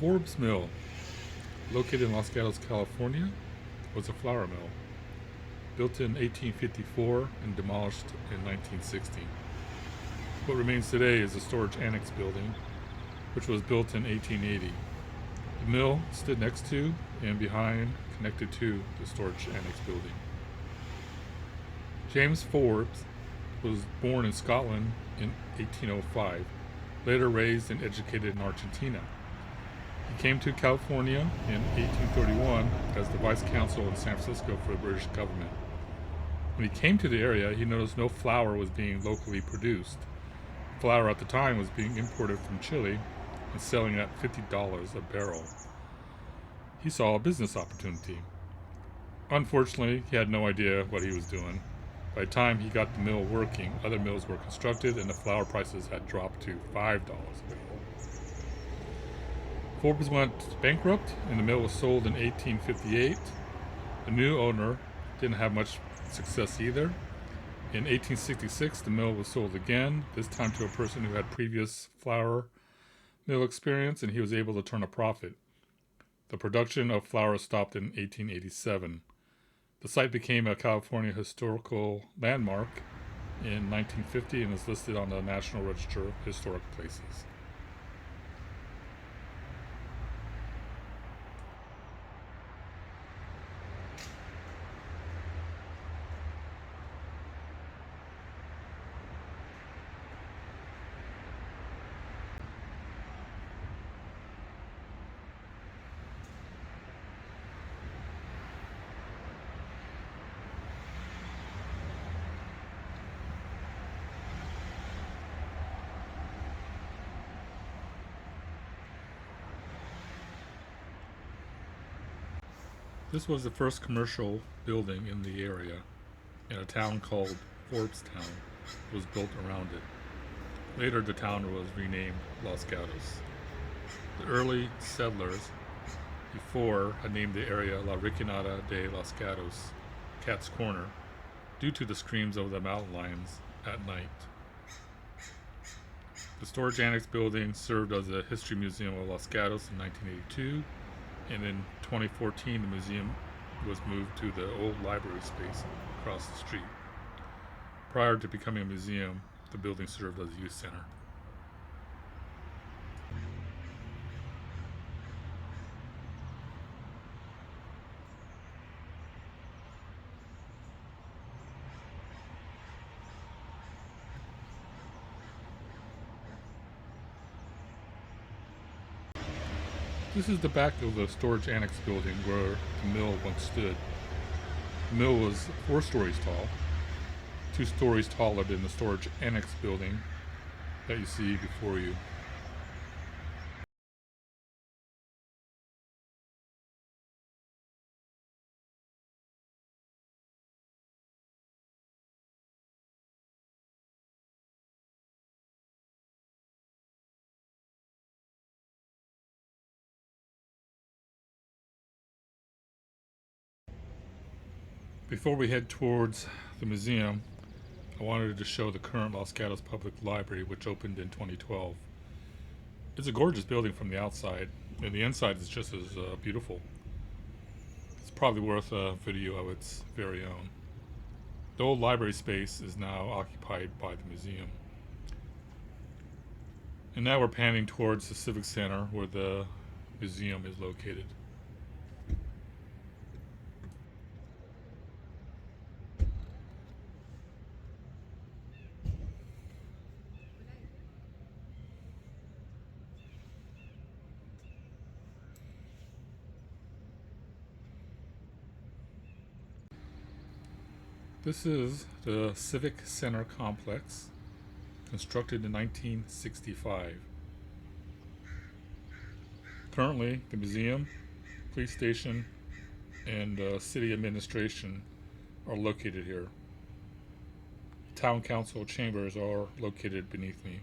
Forbes Mill, located in Los Gatos, California, was a flour mill, built in 1854 and demolished in 1960. What remains today is a storage annex building, which was built in 1880. The mill stood next to and behind, connected to the storage annex building. James Forbes was born in Scotland in 1805, later raised and educated in Argentina. He came to California in 1831 as the vice consul in San Francisco for the British government. When he came to the area, he noticed no flour was being locally produced. Flour at the time was being imported from Chile and selling at $50 a barrel. He saw a business opportunity. Unfortunately, he had no idea what he was doing. By the time he got the mill working, other mills were constructed and the flour prices had dropped to $5 a barrel. Forbes went bankrupt and the mill was sold in 1858. The new owner didn't have much success either. In 1866, the mill was sold again, this time to a person who had previous flour mill experience, and he was able to turn a profit. The production of flour stopped in 1887. The site became a California historical landmark in 1950 and is listed on the National Register of Historic Places. This was the first commercial building in the area, in a town called Forbestown was built around it. Later the town was renamed Los Gatos. The early settlers before had named the area La Rinconada de Los Gatos, Cat's Corner, due to the screams of the mountain lions at night. The storage annex building served as a history museum of Los Gatos in 1982, and in 2014 the museum was moved to the old library space across the street. Prior to becoming a museum, the building served as a youth center. This is the back of the storage annex building where the mill once stood. The mill was 4 stories tall, 2 stories taller than the storage annex building that you see before you. Before we head towards the museum, I wanted to show the current Los Gatos Public Library, which opened in 2012. It's a gorgeous building from the outside, and the inside is just as beautiful. It's probably worth a video of its very own. The old library space is now occupied by the museum. And now we're panning towards the Civic Center where the museum is located. This is the Civic Center complex, constructed in 1965. Currently, the museum, police station, and city administration are located here. Town council chambers are located beneath me.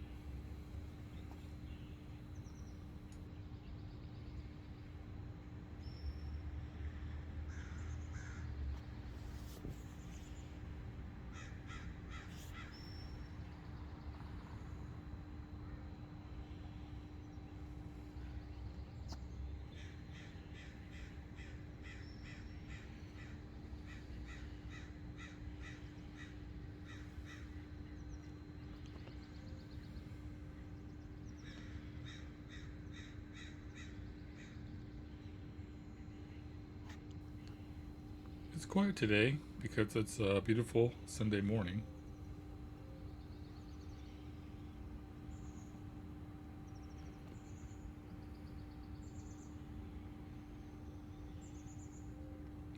It's quiet today because it's a beautiful Sunday morning.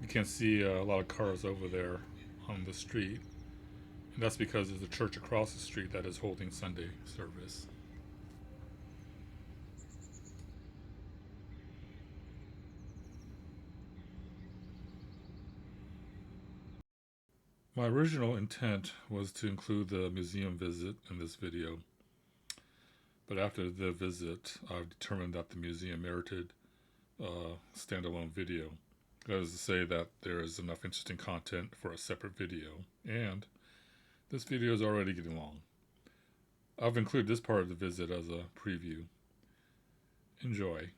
You can't see a lot of cars over there on the street, and that's because there's a church across the street that is holding Sunday service. My original intent was to include the museum visit in this video, but after the visit, I've determined that the museum merited a standalone video. That is to say that there is enough interesting content for a separate video, and this video is already getting long. I've included this part of the visit as a preview. Enjoy.